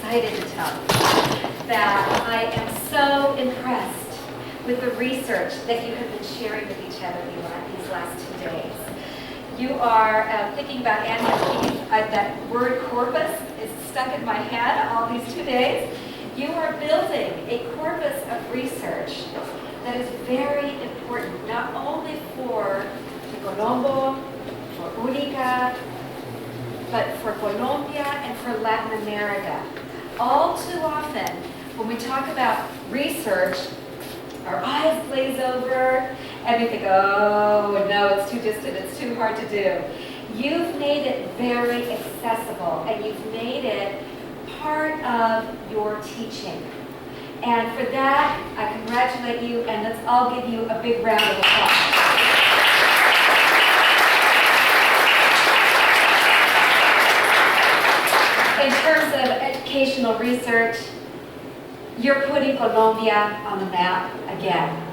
excited to tell you that I am so impressed with the research that you have been sharing with each other these last 2 days. You are thinking about Annie, that word corpus is stuck in my head all these 2 days. You are building a corpus of research that is very important, not only for Colombo, for Única, but for Colombia and for Latin America. All too often, when we talk about research, our eyes glaze over and we think, oh no, it's too distant, it's too hard to do. You've made it very accessible and you've made it part of your teaching. And for that, I congratulate you, and let's all give you a big round of applause. In terms of educational research, you're putting Colombia on the map again.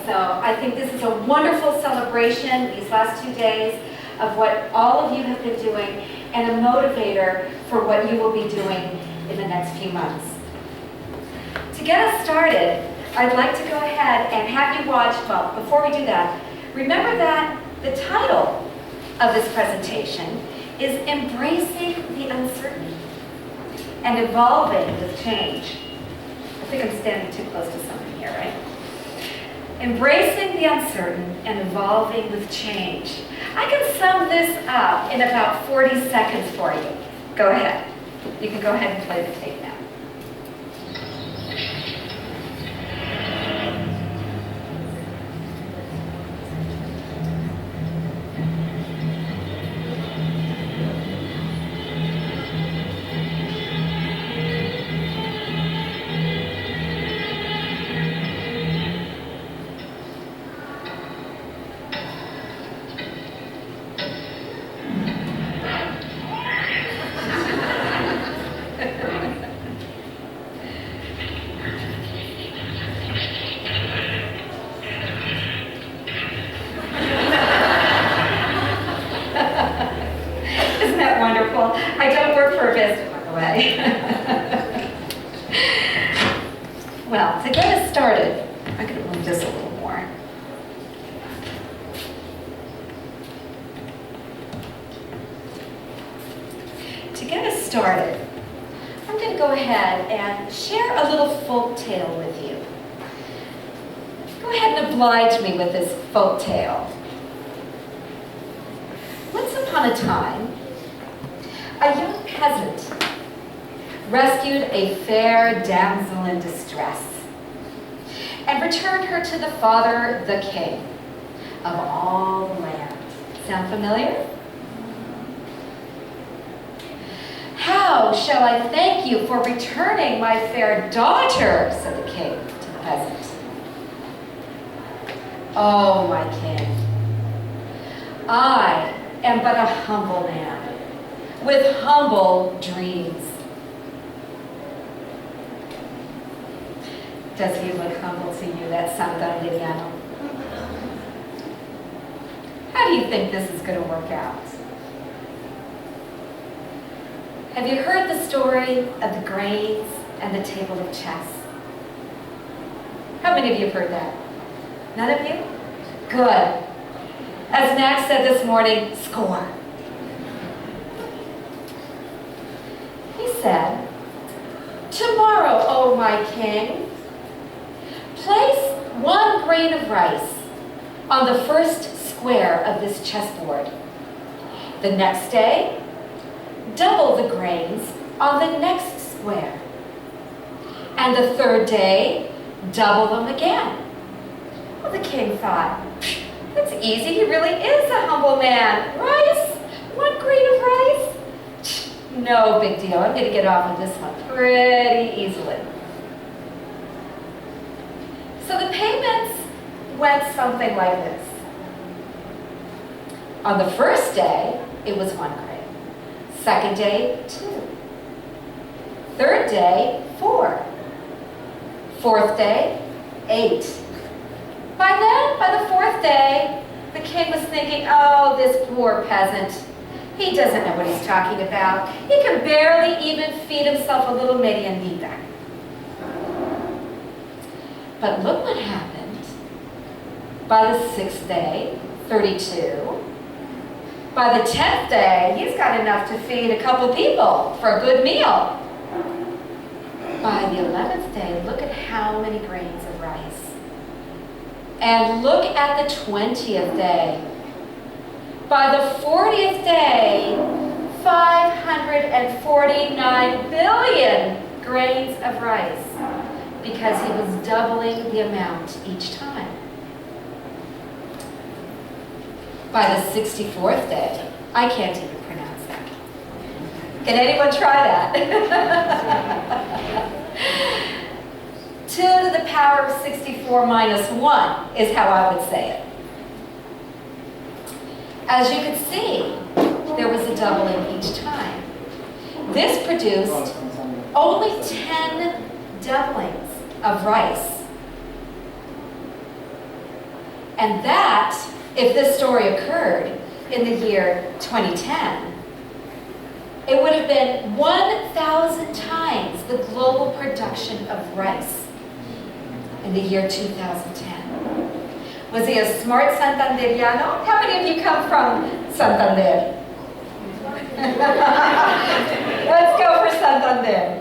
So I think this is a wonderful celebration these last 2 days of what all of you have been doing and a motivator for what you will be doing in the next few months. To get us started, I'd like to go ahead and have you watch, well, before we do that, remember that the title of this presentation is Embracing the Uncertain and Evolving with Change. I think I'm standing too close to something here, right? Embracing the uncertain and evolving with change. I can sum this up in about 40 seconds for you. Go ahead. You can go ahead and play the tape now. I don't work for a business, by the way. Well, to get us started, I'm going to move this a little more. To get us started, I'm going to go ahead and share a little folk tale with you. Go ahead and oblige me with this folk tale. Once upon a time, a young peasant rescued a fair damsel in distress and returned her to the father, the king of all the land. Sound familiar? How shall I thank you for returning my fair daughter, said the king to the peasant. Oh, my king, I am but a humble man with humble dreams. Does he look humble to you, that Santanderiano? How do you think this is going to work out? Have you heard the story of the grains and the table of chess? How many of you have heard that? None of you? Good. As Max said this morning, score. He said, tomorrow, O my king, place 1 grain of rice on the first square of this chessboard. The next day, double the grains on the next square. And the third day, double them again. Well, the king thought, that's easy, he really is a humble man. Rice? 1 grain of rice? No big deal, I'm going to get off on this one pretty easily. So the payments went something like this. On the first day, it was 1 grain. Second day, 2. Third day, 4. Fourth day, 8. By the 4th day, the king was thinking, oh, this poor peasant. He doesn't know what he's talking about. He can barely even feed himself a little meriendita. But look what happened. By the 6th day, 32. By the 10th day, he's got enough to feed a couple people for a good meal. By the 11th day, look at how many grains of rice. And look at the 20th day. By the 40th day, 549 billion grains of rice, because he was doubling the amount each time. By the 64th day, I can't even pronounce that. Can anyone try that? 2 to the power of 64 minus 1 is how I would say it. As you can see, there was a doubling each time. This produced only 10 doublings of rice. And that, if this story occurred in the year 2010, it would have been 1,000 times the global production of rice in the year 2010. Was he a smart Santanderiano? How many of you come from Santander? Let's go for Santander.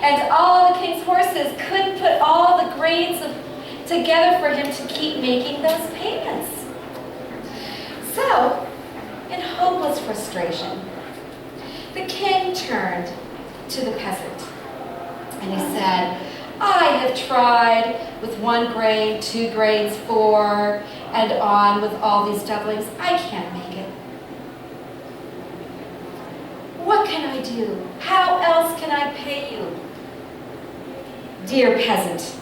And all of the king's horses couldn't put all the grains together for him to keep making those payments. So, in hopeless frustration, the king turned to the peasant. And he said, I have tried with 1 grain, 2 grains, 4, and on with all these doublings. I can't make it. What can I do? How else can I pay you? Dear peasant.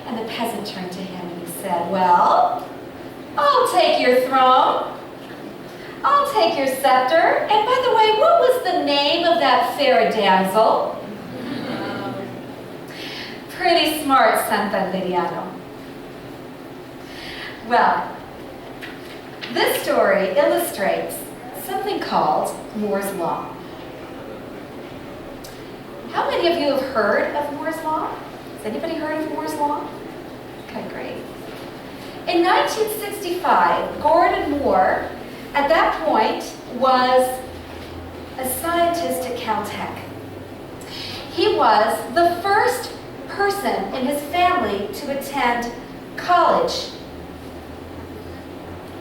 And the peasant turned to him and he said, well, I'll take your throne. I'll take your scepter. And by the way, what was the name of that fair damsel? Pretty smart, Santanderiano. Well, this story illustrates something called Moore's Law. How many of you have heard of Moore's Law? Has anybody heard of Moore's Law? Okay, great. In 1965, Gordon Moore, at that point, was a scientist at Caltech. He was the first person in his family to attend college.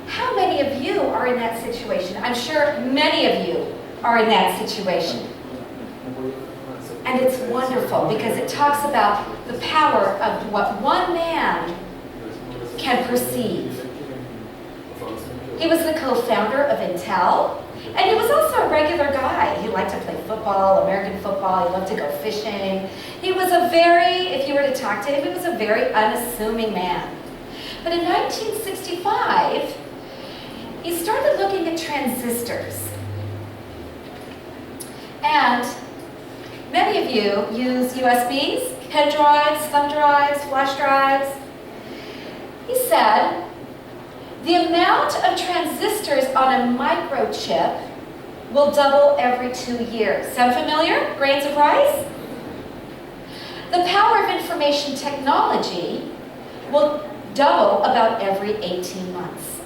How many of you are in that situation? I'm sure many of you are in that situation. And it's wonderful because it talks about the power of what one man can perceive. He was the co-founder of Intel, and he was also a regular guy. He liked to play football, American football. He loved to go fishing. He was a very, if you were to talk to him, he was a very unassuming man. But in 1965, he started looking at transistors. And many of you use USBs, pen drives, thumb drives, flash drives. He said, the amount of transistors on a microchip will double every 2 years. Sound familiar? Grains of rice? The power of information technology will double about every 18 months.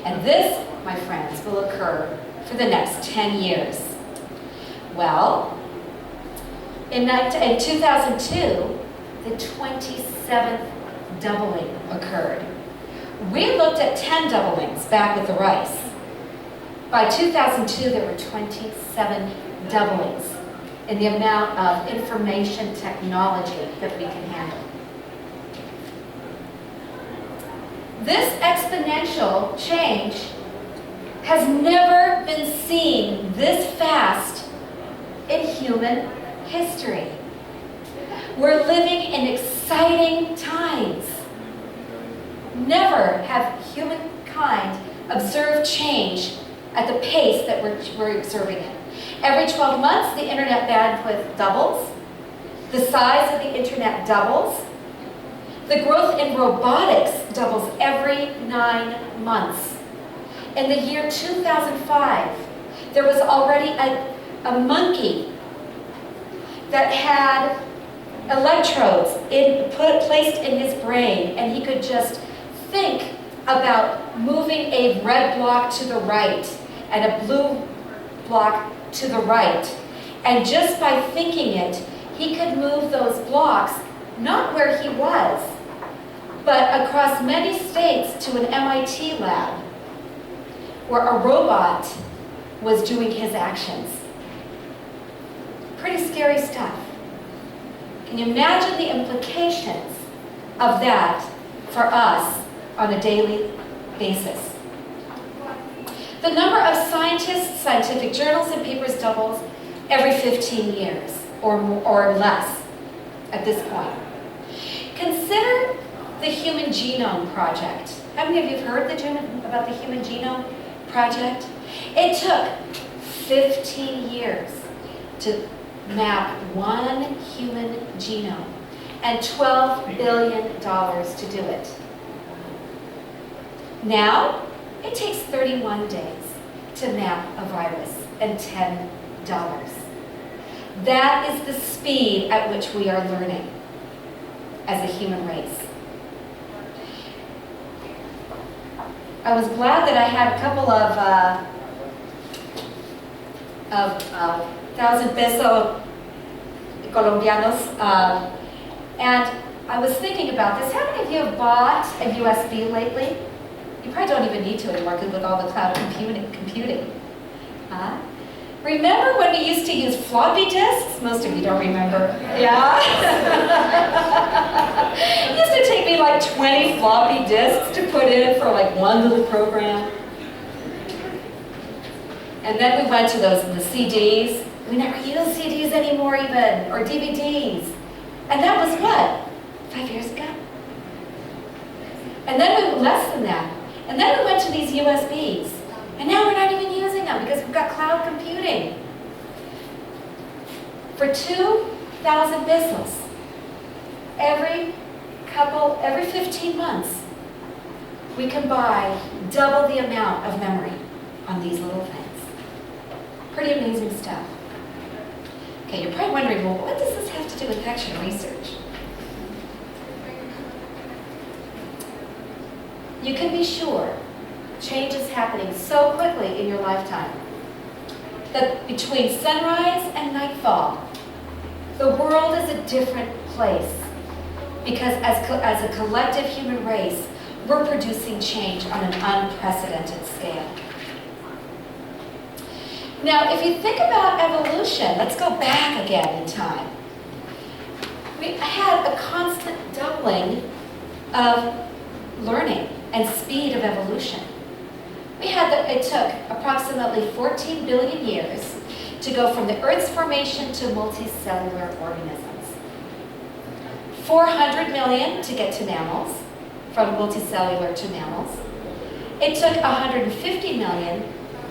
And this, my friends, will occur for the next 10 years. Well, in 2002, the 27th doubling occurred. We looked at 10 doublings back with the rice. By 2002, there were 27 doublings in the amount of information technology that we can handle. This exponential change has never been seen this fast in human history. We're living in exciting times. Never have humankind observed change at the pace that we're observing it. Every 12 months, the internet bandwidth doubles. The size of the internet doubles. The growth in robotics doubles every 9 months. In the year 2005, there was already a monkey that had electrodes placed in his brain, and he could just think about moving a red block to the right and a blue block to the right. And just by thinking it, he could move those blocks, not where he was, but across many states to an MIT lab where a robot was doing his actions. Pretty scary stuff. Can you imagine the implications of that for us on a daily basis? The number of scientists, scientific journals, and papers doubles every 15 years or less at this point. Consider the Human Genome Project. How many of you have heard about the Human Genome Project? It took 15 years to map one human genome and $12 billion to do it. Now, it takes 31 days to map a virus and $10. That is the speed at which we are learning as a human race. I was glad that I had a couple of 1,000 peso colombianos, and I was thinking about this. How many of you have bought a USB lately? You probably don't even need to anymore because with all the cloud computing. Remember when we used to use floppy disks? Most of you don't remember. Yeah? It used to take me like 20 floppy disks to put in for like one little program. And then we went to the CDs. We never use CDs anymore even, or DVDs. And that was what? 5 years ago? And then less than that. And then we went to these USBs. And now we're not even using them because we've got cloud computing. For 2,000 pesos, every 15 months, we can buy double the amount of memory on these little things. Pretty amazing stuff. Okay, you're probably wondering, well, what does this have to do with action research? You can be sure change is happening so quickly in your lifetime that between sunrise and nightfall, the world is a different place because as a collective human race, we're producing change on an unprecedented scale. Now, if you think about evolution, let's go back again in time. We had a constant doubling of learning and speed of evolution. It took approximately 14 billion years to go from the Earth's formation to multicellular organisms. 400 million to get to mammals, from multicellular to mammals. It took 150 million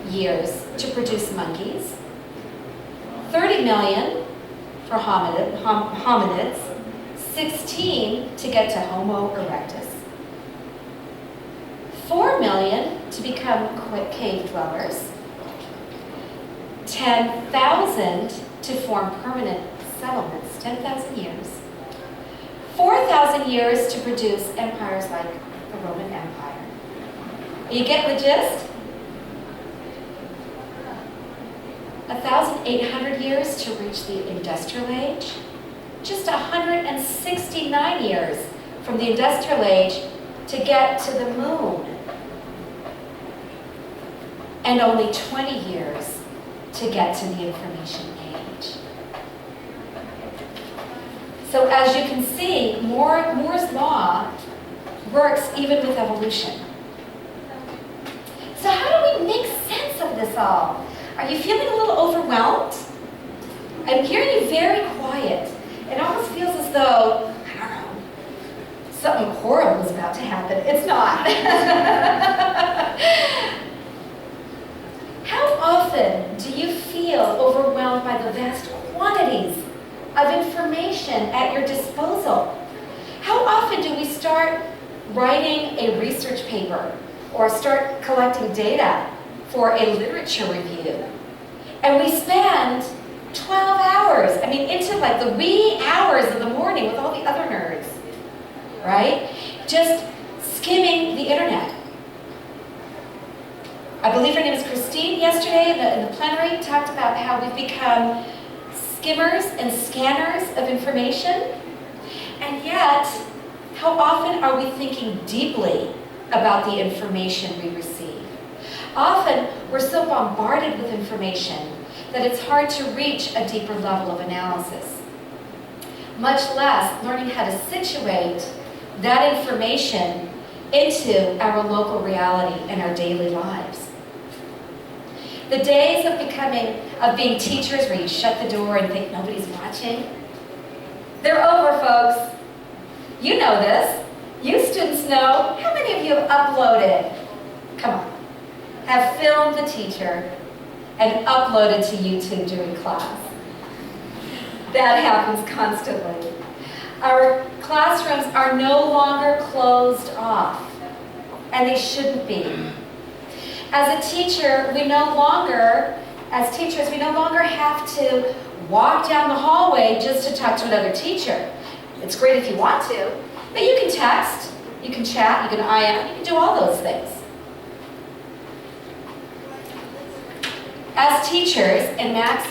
years to produce monkeys. 30 million for hominids. 16 to get to Homo erectus. 4 million to become cave dwellers, 10,000 to form permanent settlements, 10,000 years, 4,000 years to produce empires like the Roman Empire. You get the gist? 1,800 years to reach the industrial age, just 169 years from the industrial age to get to the moon, and only 20 years to get to the information age. So as you can see, Moore's law works even with evolution. So how do we make sense of this all? Are you feeling a little overwhelmed? I'm hearing you very quiet. It almost feels as though, I don't know, something horrible is about to happen. It's not. How often do you feel overwhelmed by the vast quantities of information at your disposal? How often often do we start writing a research paper or start collecting data for a literature review? And we spend 12 hours, into like the wee hours of the morning with all the other nerds, right? Just skimming the internet. I believe her name is Christine yesterday in the plenary talked about how we've become skimmers and scanners of information. And yet, how often are we thinking deeply about the information we receive? Often, we're so bombarded with information that it's hard to reach a deeper level of analysis, much less learning how to situate that information into our local reality and our daily lives. The days of being teachers where you shut the door and think nobody's watching, they're over, folks. You know this. You students know. How many of you have uploaded? Come on. Have filmed the teacher and uploaded to YouTube during class. That happens constantly. Our classrooms are no longer closed off, and they shouldn't be. As teachers, we no longer have to walk down the hallway just to talk to another teacher. It's great if you want to, but you can text, you can chat, you can IM, you can do all those things. As teachers, and Max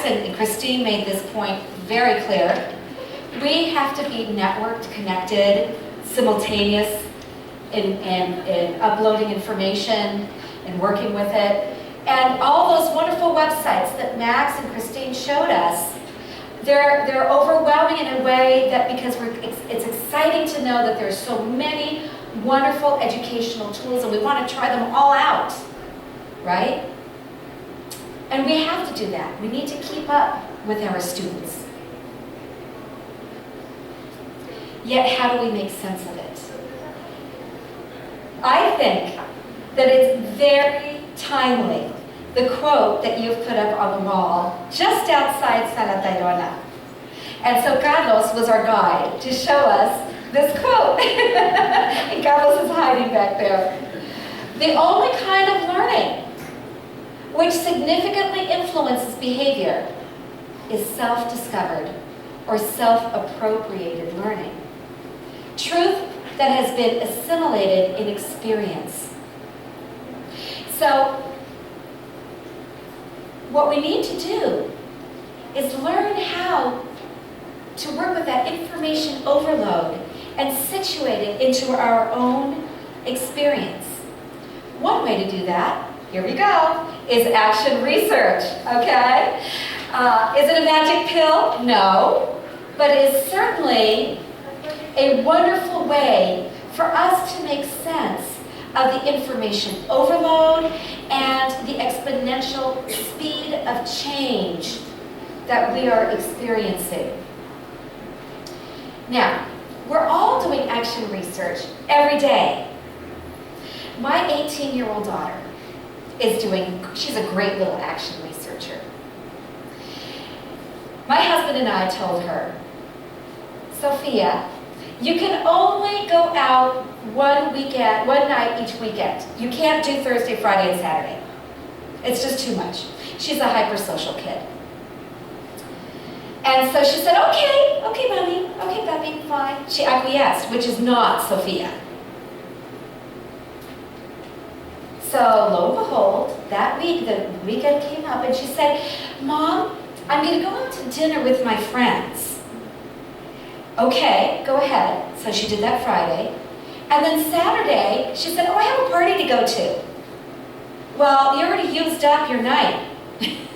and Christine made this point very clear, we have to be networked, connected, simultaneous in uploading information and working with it. And all those wonderful websites that Max and Christine showed us, they're overwhelming in a way that because it's exciting to know that there's so many wonderful educational tools and we want to try them all out, right? And we have to do that. We need to keep up with our students. Yet how do we make sense of it? I think that it's very timely, the quote that you've put up on the wall just outside Sala Tayrona. And so Carlos was our guide to show us this quote. And Carlos is hiding back there. The only kind of learning which significantly influences behavior is self-discovered or self-appropriated learning. Truth that has been assimilated in experience. So, what we need to do is learn how to work with that information overload and situate it into our own experience. One way to do that, here we go, is action research, okay? Is it a magic pill? No, but it is certainly a wonderful way for us to make sense of the information overload and the exponential speed of change that we are experiencing. Now, we're all doing action research every day. My 18-year-old daughter she's a great little action researcher. My husband and I told her, Sophia, you can only go out one night each weekend. You can't do Thursday, Friday, and Saturday. It's just too much. She's a hypersocial kid. And so she said, okay, mommy, okay, Papi, fine. She acquiesced, which is not Sophia. So lo and behold, that week, the weekend came up, and she said, Mom, I'm going to go out to dinner with my friends. Okay, go ahead. So she did that Friday. And then Saturday, she said, I have a party to go to. Well, you already used up your night.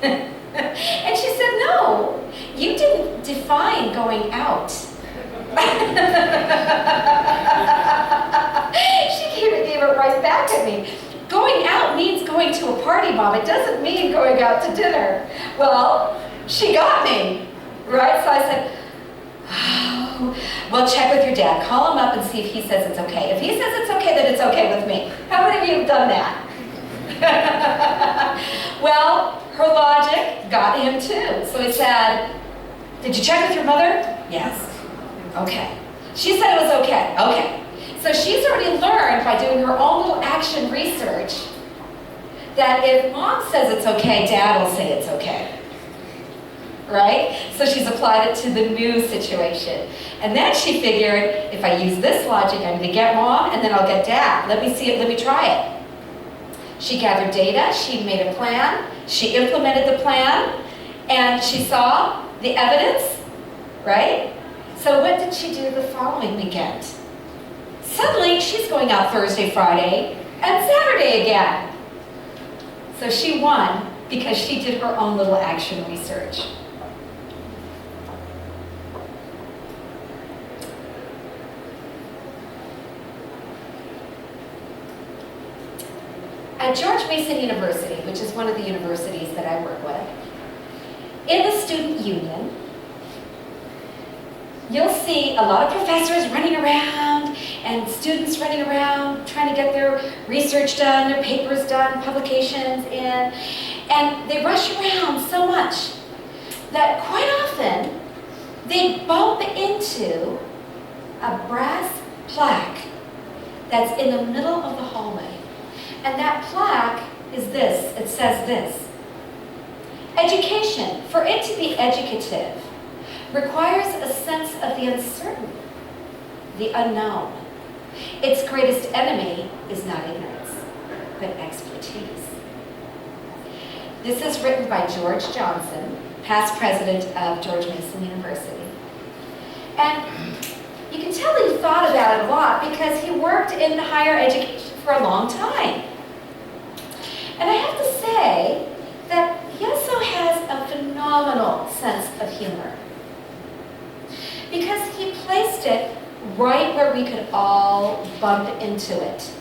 And she said, no, you didn't define going out. She gave it right back at me. Going out means going to a party, Mom. It doesn't mean going out to dinner. Well, she got me, right? So I said, well, check with your dad. Call him up and see if he says it's okay. If he says it's okay, then it's okay with me. How many of you have done that? Well, her logic got him too. So he said, did you check with your mother? Yes. Okay. She said it was okay. Okay. So she's already learned by doing her own little action research that if mom says it's okay, dad will say it's okay. Right? So she's applied it to the new situation. And then she figured, if I use this logic, I'm going to get mom and then I'll get dad. Let me see it, let me try it. She gathered data, she made a plan, she implemented the plan, and she saw the evidence, right? So what did she do the following weekend? Suddenly, she's going out Thursday, Friday, and Saturday again. So she won because she did her own little action research. At George Mason University, which is one of the universities that I work with, in the student union, you'll see a lot of professors running around and students running around trying to get their research done, their papers done, publications in, and they rush around so much that quite often they bump into a brass plaque that's in the middle of the hallway. And that plaque is this, it says this: education, for it to be educative, requires a sense of the uncertain, the unknown. Its greatest enemy is not ignorance, but expertise. This is written by George Johnson, past president of George Mason University. And you can tell he thought about it a lot because he worked in higher education for a long time. And I have to say that he also has a phenomenal sense of humor, because he placed it right where we could all bump into it,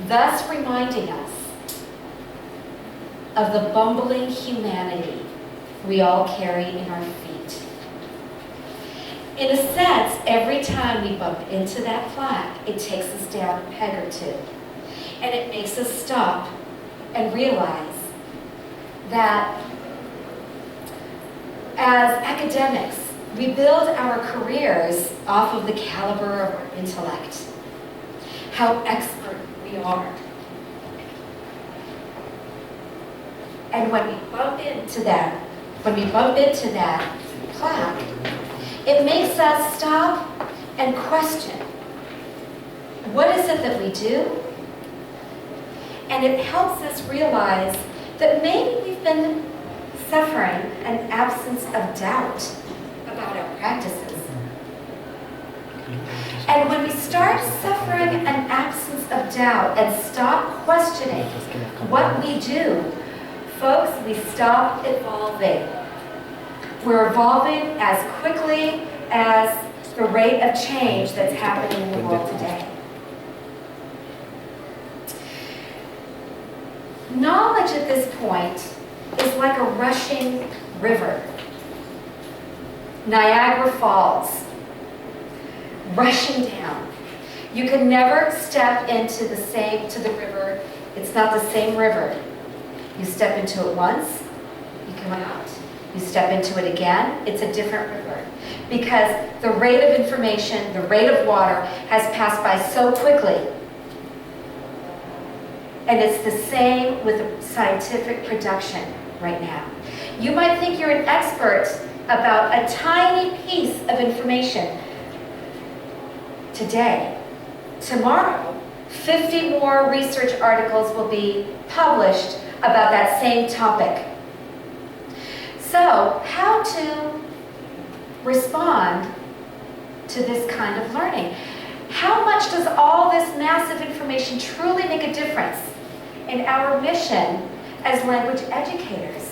thus reminding us of the bumbling humanity we all carry in our feet. In a sense, every time we bump into that plaque, it takes us down a peg or two, and it makes us stop and realize that as academics, we build our careers off of the caliber of our intellect, how expert we are. And when we bump into that plaque, it makes us stop and question, what is it that we do? And it helps us realize that maybe we've been suffering an absence of doubt about our practices. And when we start suffering an absence of doubt and stop questioning what we do, folks, we stop evolving. We're evolving as quickly as the rate of change that's happening in the world today. Knowledge at this point is like a rushing river. Niagara Falls, rushing down. You can never step into the river. It's not the same river. You step into it once, you come out. You step into it again, it's a different river. Because the rate of information, the rate of water has passed by so quickly. And it's the same with scientific production right now. You might think you're an expert about a tiny piece of information today. Tomorrow, 50 more research articles will be published about that same topic. So, how to respond to this kind of learning? How much does all this massive information truly make a difference in our mission as language educators?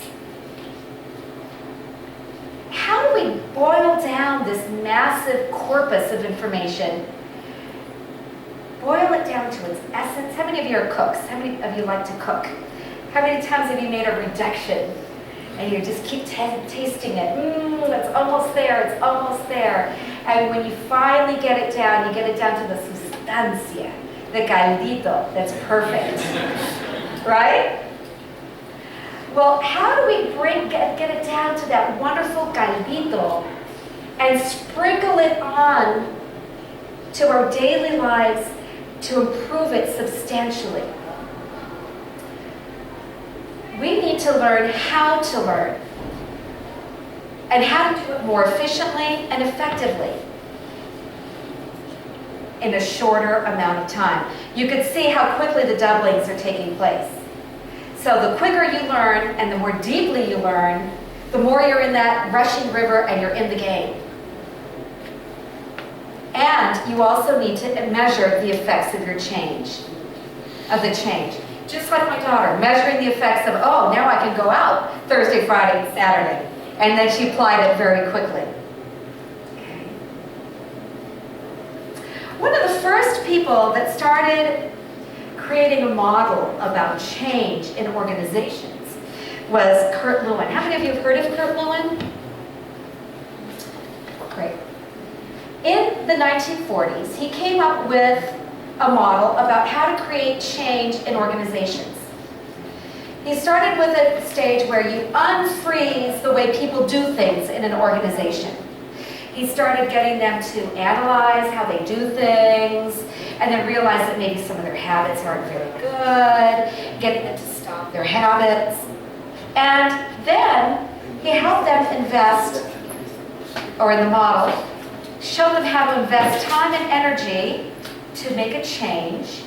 How do we boil down this massive corpus of information, boil it down to its essence? How many of you are cooks? How many of you like to cook? How many times have you made a reduction and you just keep tasting it? It's almost there, it's almost there. And when you finally get it down, you get it down to the sustancia, the caldito, that's perfect, right? Well, how do we get it down to that wonderful caldito and sprinkle it on to our daily lives to improve it substantially. We need to learn how to learn and how to do it more efficiently and effectively in a shorter amount of time. You can see how quickly the doublings are taking place. So the quicker you learn and the more deeply you learn, the more you're in that rushing river and you're in the game. And you also need to measure the effects of your change, Just like my daughter, measuring the effects of, oh, now I can go out Thursday, Friday, and Saturday. And then she applied it very quickly. Okay. One of the first people that started creating a model about change in organizations was Kurt Lewin. How many of you have heard of Kurt Lewin? Great. In the 1940s, he came up with a model about how to create change in organizations. He started with a stage where you unfreeze the way people do things in an organization. He started getting them to analyze how they do things, and then realize that maybe some of their habits aren't very good, getting them to stop their habits. And then he helped them invest, or in the model, show them how to invest time and energy to make a change,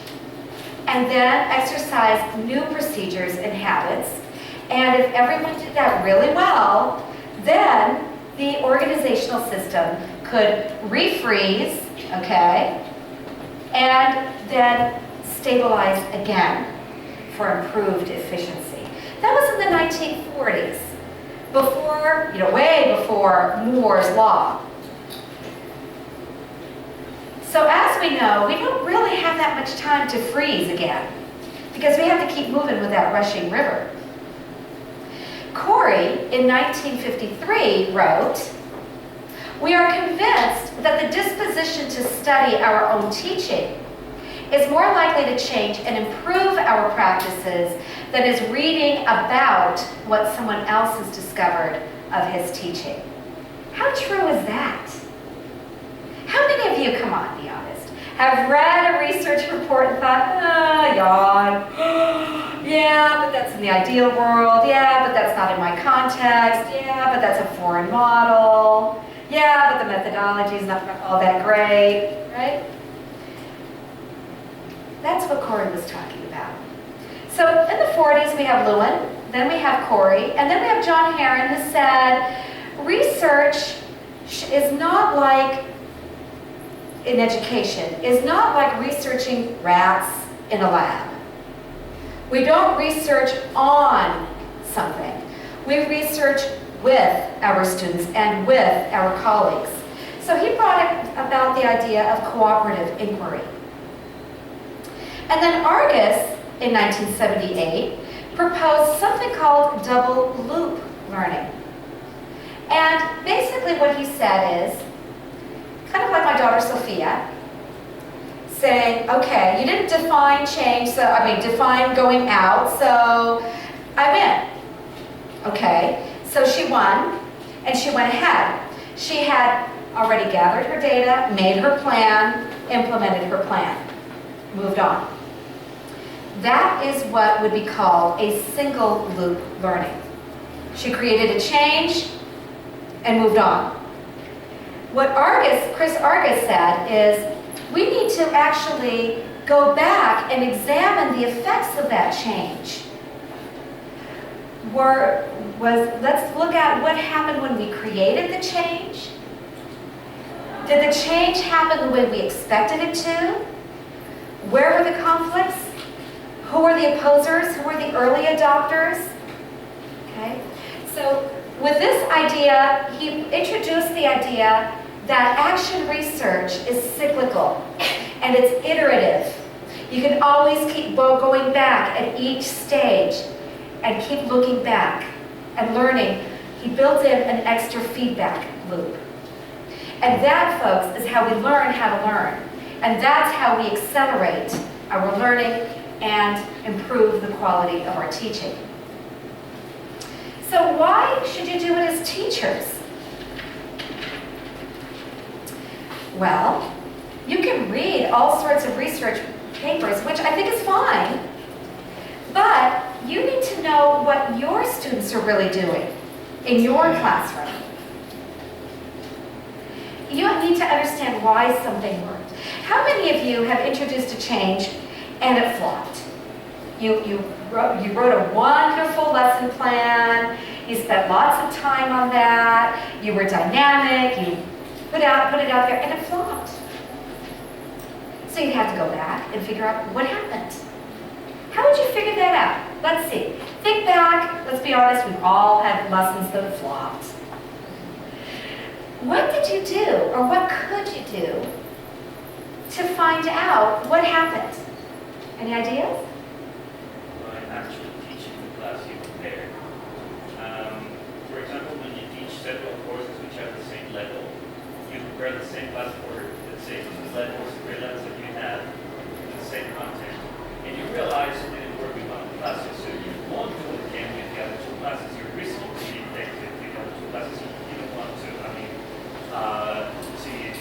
and then exercise new procedures and habits. And if everyone did that really well, then the organizational system could refreeze, okay, and then stabilize again for improved efficiency. That was in the 1940s, before, way before Moore's Law. So as we know, we don't really have that much time to freeze again, because we have to keep moving with that rushing river. Corey, in 1953, wrote, "We are convinced that the disposition to study our own teaching is more likely to change and improve our practices than is reading about what someone else has discovered of his teaching." How true is that? How many of you, come on, be honest, have read a research report and thought, yawn, yeah, but that's in the ideal world, yeah, but that's not in my context, yeah, but that's a foreign model, yeah, but the methodology is not all that great, right? That's what Corey was talking about. So in the 40s, we have Lewin, then we have Corey, and then we have John Heron, who said, research is not like, in education, is not like researching rats in a lab. We don't research on something. We research with our students and with our colleagues. So he brought about the idea of cooperative inquiry. And then Argus, in 1978, proposed something called double loop learning. And basically what he said is, kind of like my daughter Sophia, saying, okay, you didn't define change, define going out, so I'm in. Okay, so she won, and she went ahead. She had already gathered her data, made her plan, implemented her plan, moved on. That is what would be called a single loop learning. She created a change and moved on. What Chris Argus said is, we need to actually go back and examine the effects of that change. Let's look at what happened when we created the change. Did the change happen the way we expected it to? Where were the conflicts? Who were the opposers? Who were the early adopters? Okay. So with this idea, he introduced the idea that action research is cyclical and it's iterative. You can always keep going back at each stage and keep looking back and learning. He built in an extra feedback loop. And that, folks, is how we learn how to learn. And that's how we accelerate our learning and improve the quality of our teaching. So why should you do it as teachers? Well, You can read all sorts of research papers, which I think is fine, but you need to know what your students are really doing in your classroom. You need to understand why something worked. How many of you have introduced a change and it flopped? You wrote a wonderful lesson plan, you spent lots of time on that, you were dynamic, you put it out there, and it flopped. So you have to go back and figure out what happened. How would you figure that out? Let's see. Think back. Let's be honest, we've all had lessons that have flopped. What did you do, or what could you do to find out what happened? Any ideas? Well, I'm actually teaching the class you prepare. For example, when you teach several courses which have the same level, you prepare the same class for the same levels, grade levels that you have, the same content. And you realize it didn't work with one of the classes, so you want to again with the other two classes. You're risking being effective with the other two classes. You don't want to, see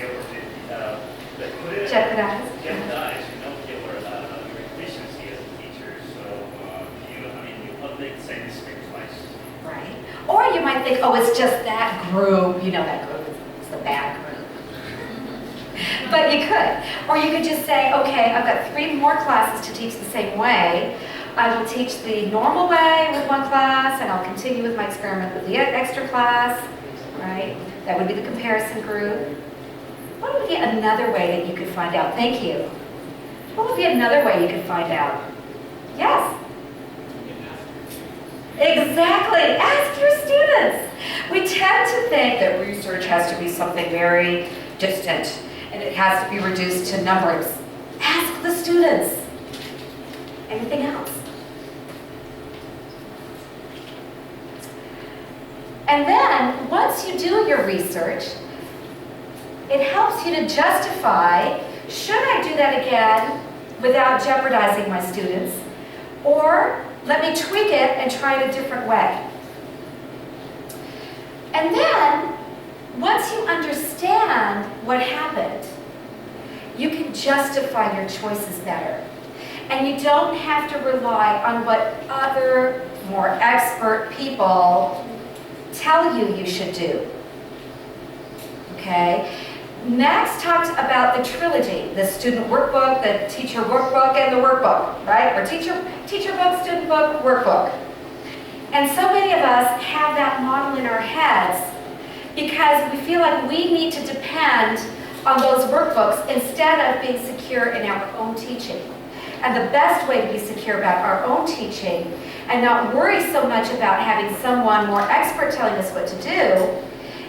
jeopardize, your efficiency as a teacher. So you not make the same mistake twice. Right. Or you might think, oh, it's just that group. You know that group is the bad group. But you could. Or you could just say, okay, I've got 3 more classes to teach the same way. I will teach the normal way with one class, and I'll continue with my experiment with the extra class, right? That would be the comparison group. What would be another way that you could find out? Thank you. What would be another way you could find out? Yes? Exactly. Ask your students. We tend to think that research has to be something very distant, and it has to be reduced to numbers. Ask the students. Anything else? And then, once you do your research, it helps you to justify, should I do that again without jeopardizing my students? Or let me tweak it and try it a different way. And then, once you understand what happened, you can justify your choices better. And you don't have to rely on what other, more expert people tell you should do. Okay? Max talked about the trilogy, the student workbook, the teacher workbook, and the workbook, right? Or teacher book, student book, workbook. And so many of us have that model in our heads because we feel like we need to depend on those workbooks instead of being secure in our own teaching. And the best way to be secure about our own teaching and not worry so much about having someone more expert telling us what to do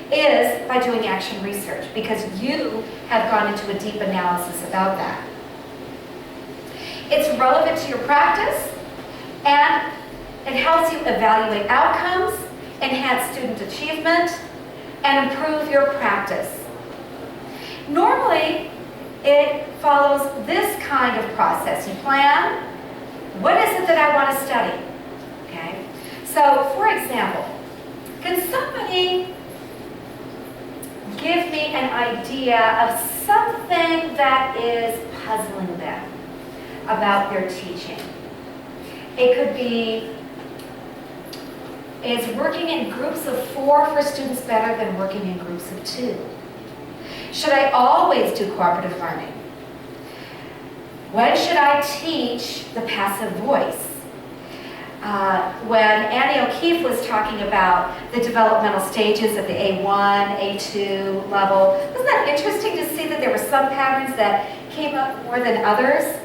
is by doing action research, because you have gone into a deep analysis about that. It's relevant to your practice, and it helps you evaluate outcomes, enhance student achievement, and improve your practice. Normally, it follows this kind of process. You plan, what is it that I want to study? Okay? So, for example, can somebody give me an idea of something that is puzzling them about their teaching? It could be, is working in groups of 4 for students better than working in groups of 2? Should I always do cooperative learning? When should I teach the passive voice? When Annie O'Keefe was talking about the developmental stages at the A1, A2 level, wasn't that interesting to see that there were some patterns that came up more than others?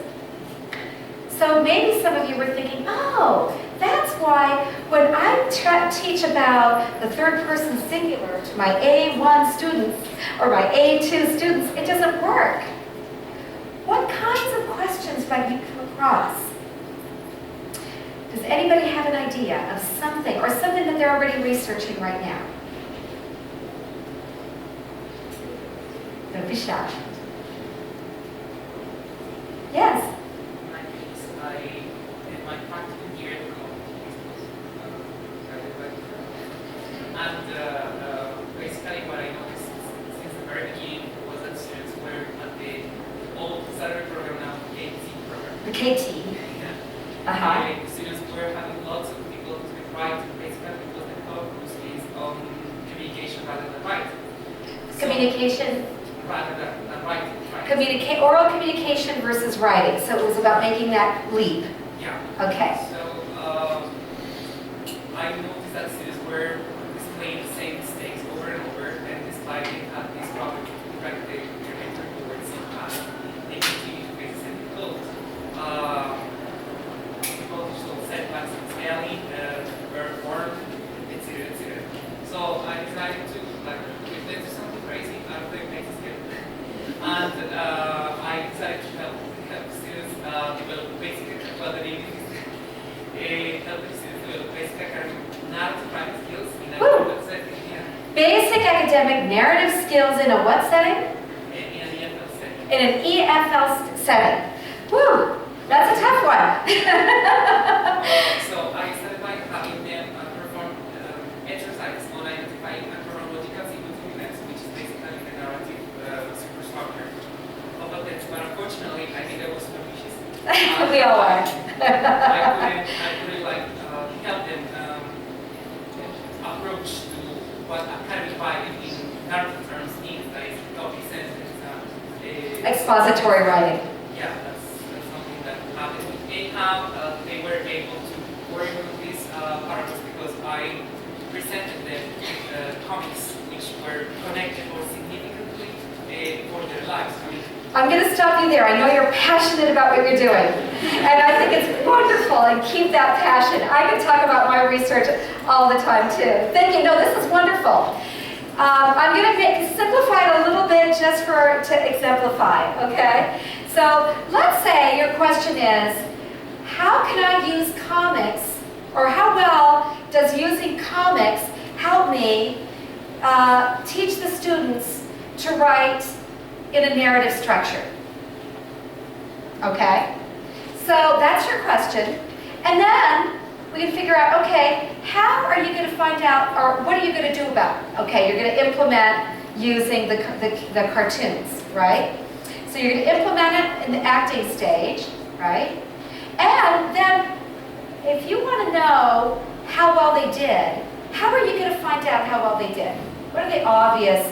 So maybe some of you were thinking, oh, that's why when I teach about the third person singular to my A1 students or my A2 students, it doesn't work. What kinds of questions might you come across? Does anybody have an idea of something, or something that they're already researching right now? Don't be shy. Yes? In my practical year at and basically what I noticed since the very beginning was that students were at the KT. Uh-huh. Students were having lots of people to write basically because the focus is on communication rather than writing. Communication, Rather than writing. oral communication versus writing. So it was about making that leap. Yeah. Okay. So I noticed that students were displaying the same mistakes over and over, and despite they had this problem to correct their entry towards some class, they continue to face the same difficulties. Difficulties of setbacks in spelling, form, etc., etc. So I decided to let's do something crazy out of the next skill, and I decided to help students develop basic, well, the name is help students develop basic academic narrative writing skills in a what setting? Yeah. Basic academic narrative skills in a what setting? In an EFL setting. In an EFL setting. Woo! That's a tough one. So I started by having them perform exercises on identifying a chronological sequence of events, which is basically the narrative superstructure of a text. But unfortunately, I think I was too ambitious. We all are. I couldn't help them approach to what academic writing in narrative terms means, that is topic sentence. Expository writing. Yeah, that's something that happened with AHAB. They were able to work on these paragraphs because I presented them with comics which were connected or significantly for their lives. I'm going to stop you there. I know you're passionate about what you're doing. And I think it's wonderful, and keep that passion. I could talk about my research all the time too. Thank you. No, this is wonderful. I'm going to simplify it a little bit just to exemplify, okay? So let's say your question is, how can I use comics, or how well does using comics help me teach the students to write in a narrative structure? Okay? So that's your question. And then we can figure out, okay, how are you going to find out, or what are you going to do about it? Okay, you're going to implement using the cartoons, right? So you're going to implement it in the acting stage, right? And then if you want to know how well they did, how are you going to find out how well they did? What are the obvious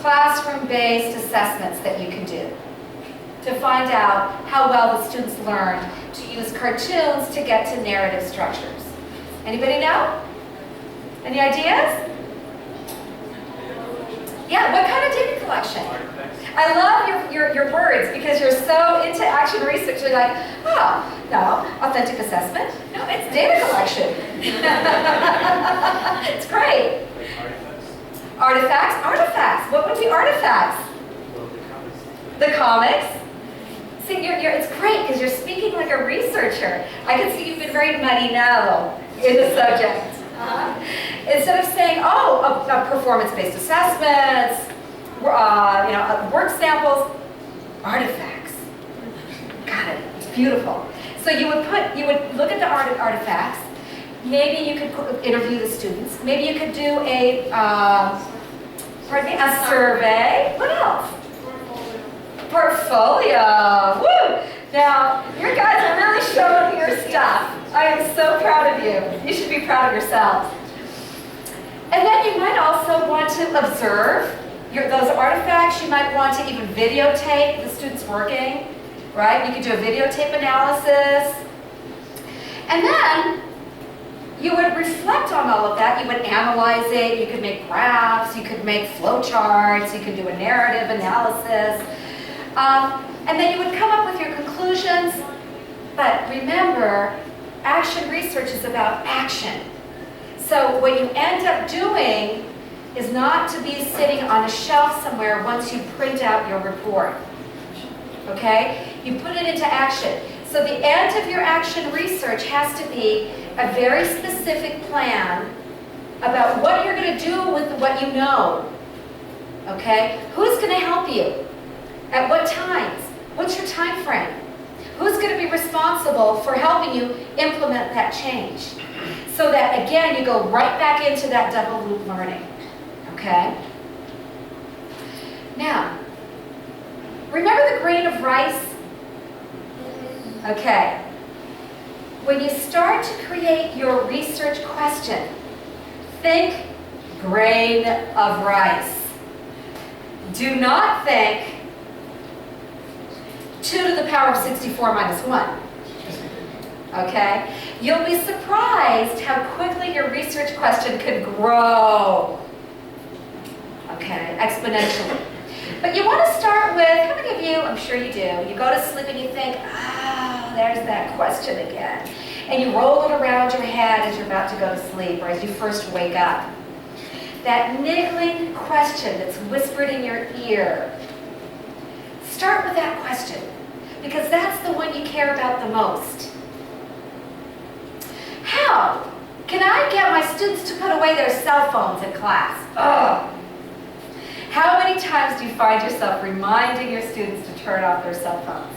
classroom-based assessments that you can do to find out how well the students learned to use cartoons to get to narrative structures? Anybody know? Any ideas? Yeah, what kind of data collection? I love your words, because you're so into action research. You're like, oh, no, authentic assessment? No, it's data collection. It's great. Artifacts. What would be artifacts? Well, the comics. The comics. See, it's great because you're speaking like a researcher. I can see you've been very marinado in the subject. Instead of saying, performance-based assessments, work samples, artifacts. Got it. It's beautiful. So you would look at the artifacts. Maybe you could interview the students. Maybe you could do a survey. What else? Portfolio. Woo! Now, you guys are really showing your stuff. I am so proud of you. You should be proud of yourselves. And then you might also want to observe those artifacts. You might want to even videotape the students working, right? You could do a videotape analysis. And then you would reflect on all of that. You would analyze it. You could make graphs. You could make flowcharts. You could do a narrative analysis. And then you would come up with your conclusions. But remember, action research is about action. So what you end up doing is not to be sitting on a shelf somewhere once you print out your report. Okay? You put it into action. So the end of your action research has to be a very specific plan about what you're going to do with what you know. Okay? Who's going to help you? At what times? What's your time frame? Who's going to be responsible for helping you implement that change? So that, again, you go right back into that double loop learning. Okay? Now, remember the grain of rice? Okay. When you start to create your research question, think grain of rice. Do not think 2 to the power of 64 minus 1. Okay? You'll be surprised how quickly your research question could grow. Okay, exponentially. But you want to start with, how many of you, I'm sure you do, you go to sleep and you think, there's that question again. And you roll it around your head as you're about to go to sleep or as you first wake up. That niggling question that's whispered in your ear. Start with that question, because that's the one you care about the most. How can I get my students to put away their cell phones in class? Ugh. How many times do you find yourself reminding your students to turn off their cell phones?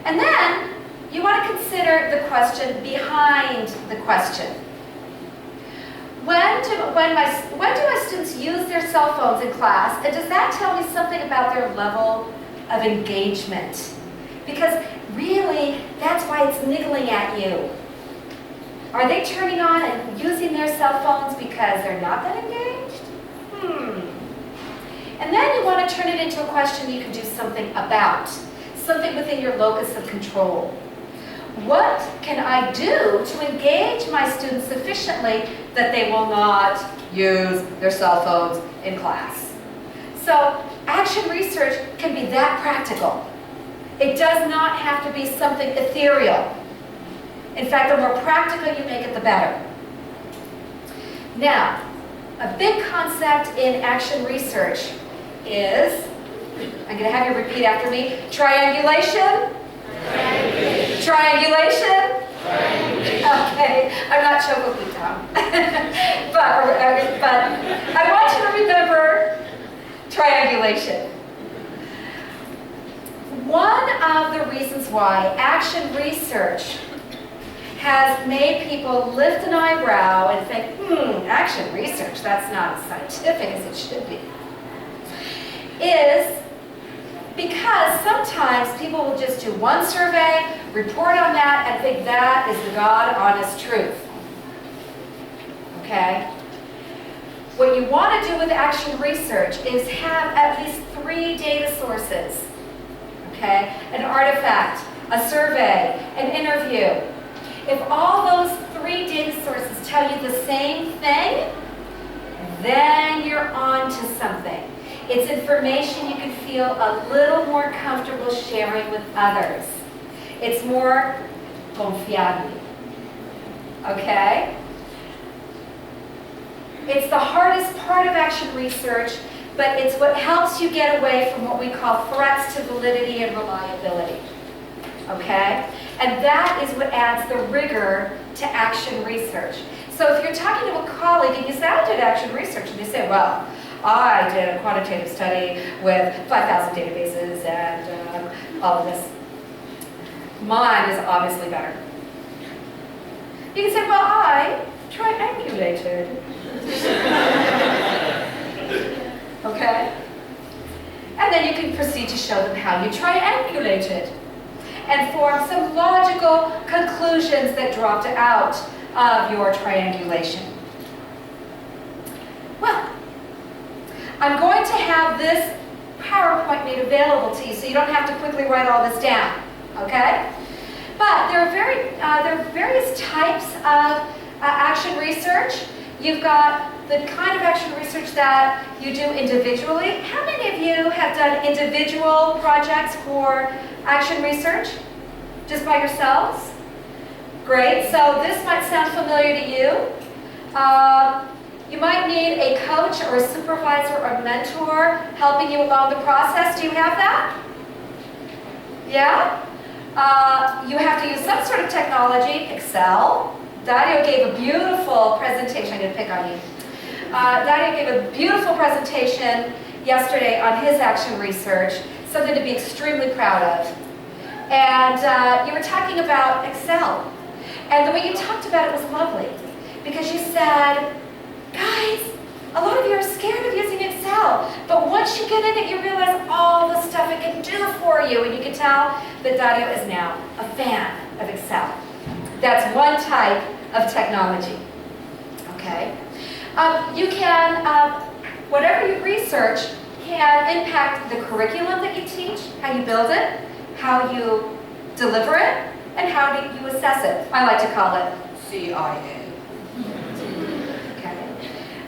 And then you want to consider the question behind the question. When do my students use their cell phones in class, and does that tell me something about their level of engagement? Because really, that's why it's niggling at you. Are they turning on and using their cell phones because they're not that engaged? And then you want to turn it into a question you can do something about, something within your locus of control. What can I do to engage my students sufficiently that they will not use their cell phones in class? So action research can be that practical. It does not have to be something ethereal. In fact, the more practical you make it, the better. Now, a big concept in action research is, I'm going to have you repeat after me, triangulation. Triangulation. Okay, I'm not Choco-Tom. but I want you to remember triangulation. One of the reasons why action research has made people lift an eyebrow and think, action research, that's not as scientific as it should be, is because sometimes people will just do one survey, report on that, and think that is the God-honest truth. Okay? What you want to do with action research is have at least 3 data sources. Okay? An artifact, a survey, an interview. If all those 3 data sources tell you the same thing, then you're on to something. It's information you can feel a little more comfortable sharing with others. It's more confiable. Okay? It's the hardest part of action research, but it's what helps you get away from what we call threats to validity and reliability. Okay? And that is what adds the rigor to action research. So if you're talking to a colleague and you say, I did action research, and they say, well, I did a quantitative study with 5,000 databases and all of this. Mine is obviously better. You can say, well, I triangulated. Okay? And then you can proceed to show them how you triangulated and form some logical conclusions that dropped out of your triangulation. Well, I'm going to have this PowerPoint made available to you so you don't have to quickly write all this down, okay? But there are various types of action research. You've got the kind of action research that you do individually. How many of you have done individual projects for action research? Just by yourselves? Great, so this might sound familiar to you. You might need a coach or a supervisor or a mentor helping you along the process. Do you have that? Yeah? You have to use some sort of technology, Excel. Dario gave a beautiful presentation. I'm going to pick on you. Dario gave a beautiful presentation yesterday on his action research, something to be extremely proud of. And you were talking about Excel. And the way you talked about it was lovely, because you said, guys, a lot of you are scared of using Excel, but once you get in it, you realize all the stuff it can do for for you, and you can tell that Dario is now a fan of Excel. That's one type of technology. Okay? You can, whatever you research can impact the curriculum that you teach, how you build it, how you deliver it, and how do you assess it. I like to call it CIA. Okay.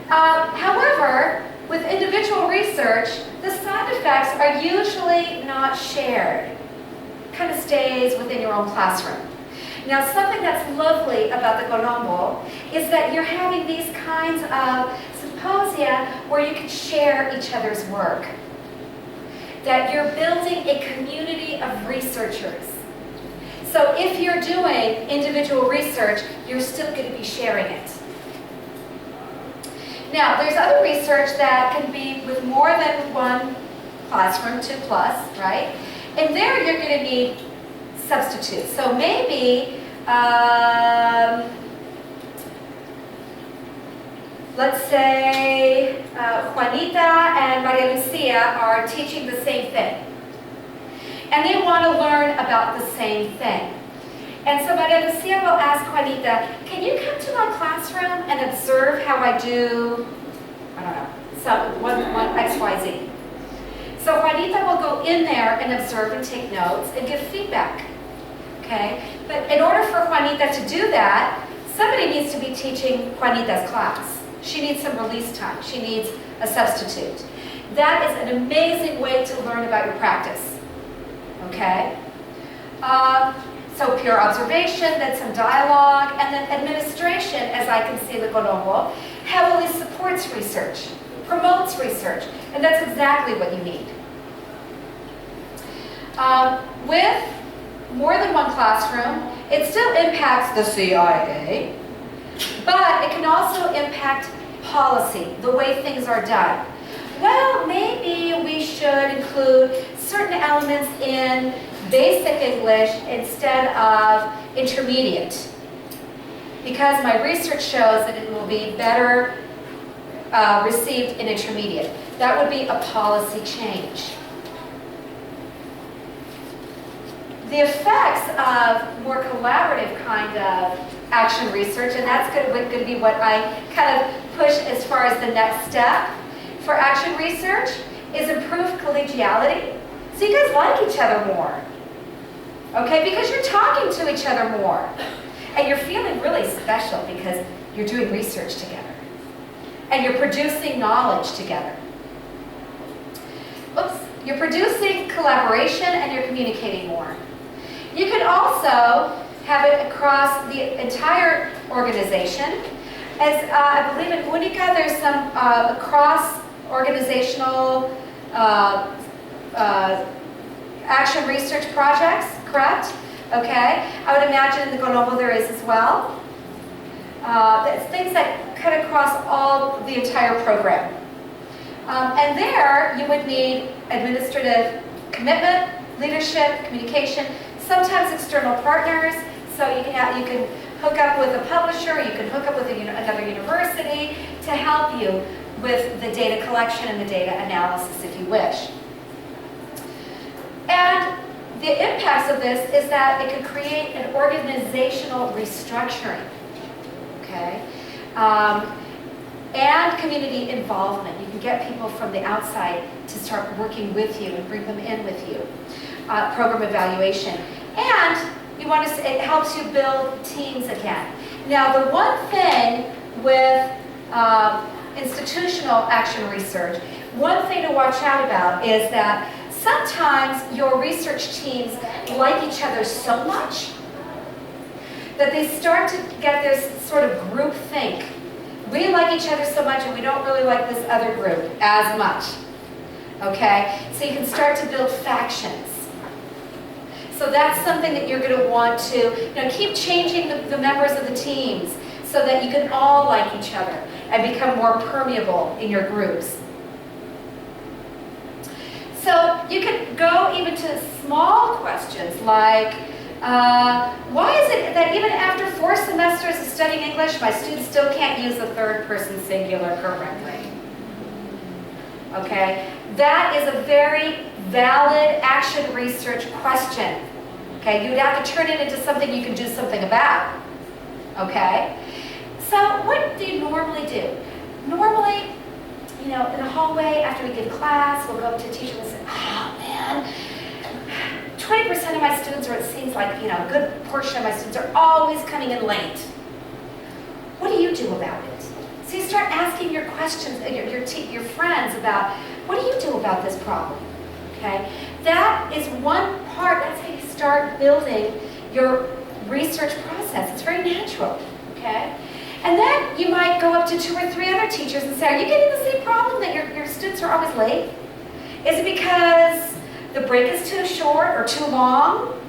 However, with individual research, the side effects are usually not shared. It kind of stays within your own classroom. Now, something that's lovely about the Colombo is that you're having these kinds of symposia where you can share each other's work. That you're building a community of researchers. So if you're doing individual research, you're still going to be sharing it. Now, there's other research that can be with more than one classroom, 2+, right? And there you're going to need substitutes. So maybe, let's say Juanita and Maria Lucia are teaching the same thing. And they want to learn about the same thing. And so Maria Lucia will ask Juanita, can you come to my classroom and observe how I do, I don't know, some one XYZ. So Juanita will go in there and observe and take notes and give feedback. Okay? But in order for Juanita to do that, somebody needs to be teaching Juanita's class. She needs some release time. She needs a substitute. That is an amazing way to learn about your practice. Okay? So pure observation, then some dialogue, and then administration, as I can see the Colombo, heavily supports research, promotes research, and that's exactly what you need. With more than one classroom, it still impacts the CIA, but it can also impact policy, the way things are done. Well, maybe we should include certain elements in basic English instead of intermediate, because my research shows that it will be better received in intermediate. That would be a policy change. The effects of more collaborative kind of action research, and that's going to be what I kind of push as far as the next step for action research, is improved collegiality. So you guys like each other more. Okay, because you're talking to each other more. And you're feeling really special because you're doing research together. And you're producing knowledge together. Oops, you're producing collaboration and you're communicating more. You can also have it across the entire organization. As I believe in Unica, there's some cross-organizational action research projects, correct? Okay. I would imagine in the Colombo there is as well. It's things that cut across the entire program. And there you would need administrative commitment, leadership, communication, sometimes external partners. So you can hook up with a publisher, you can hook up with another university to help you with the data collection and the data analysis if you wish. And the impacts of this is that it could create an organizational restructuring, okay? And community involvement. You can get people from the outside to start working with you and bring them in with you. Program evaluation. And it helps you build teams again. Now, the one thing with institutional action research, one thing to watch out about is that sometimes your research teams like each other so much that they start to get this sort of group think. We like each other so much and we don't really like this other group as much. Okay? So you can start to build factions. So that's something that you're going to want to keep changing the members of the teams so that you can all like each other and become more permeable in your groups. So you can go even to small questions like, why is it that even after 4 semesters of studying English, my students still can't use the third person singular correctly? Okay, that is a very, valid action research question. Okay, you would have to turn it into something you can do something about. Okay? So what do you normally do? Normally, in the hallway after we give class, we'll go up to a teacher and say, oh man, 20% of my students, or it seems like, a good portion of my students are always coming in late. What do you do about it? So you start asking your questions, your friends about, what do you do about this problem? Okay? That is one part, that's how you start building your research process. It's very natural, okay? And then you might go up to 2 or 3 other teachers and say, are you getting the same problem that your students are always late? Is it because the break is too short or too long?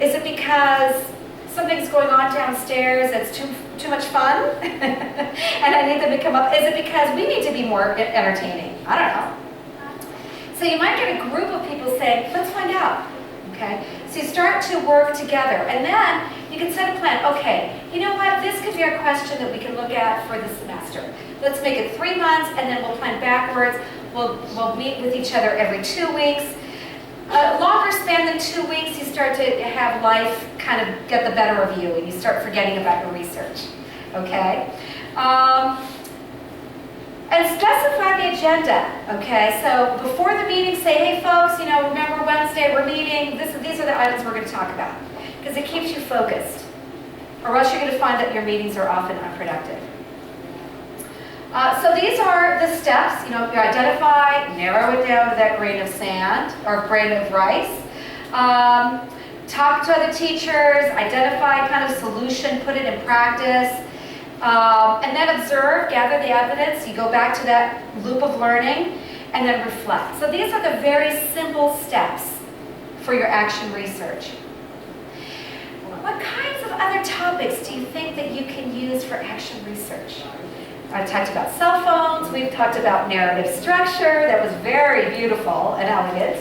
Is it because something's going on downstairs that's too much fun and I need them to come up? Is it because we need to be more entertaining? I don't know. So you might get a group of people saying, let's find out. Okay? So you start to work together, and then you can set a plan. Okay, you know what? This could be our question that we can look at for the semester. Let's make it 3 months, and then we'll plan backwards. We'll meet with each other every 2 weeks. A longer span than 2 weeks, you start to have life kind of get the better of you, and you start forgetting about your research. Okay? And specify the agenda, okay? So before the meeting, say, hey folks, remember Wednesday we're meeting, these are the items we're going to talk about. Because it keeps you focused. Or else you're going to find that your meetings are often unproductive. So these are the steps, you identify, narrow it down to that grain of sand, or grain of rice. Talk to other teachers, identify kind of solution, put it in practice. And then observe, gather the evidence, you go back to that loop of learning, and then reflect. So these are the very simple steps for your action research. What kinds of other topics do you think that you can use for action research? I've talked about cell phones, we've talked about narrative structure, that was very beautiful and elegant.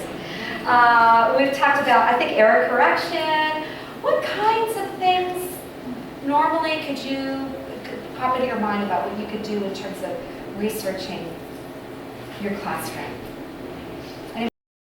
We've talked about, I think, error correction. What kinds of things normally could pop into your mind about what you could do in terms of researching your classroom?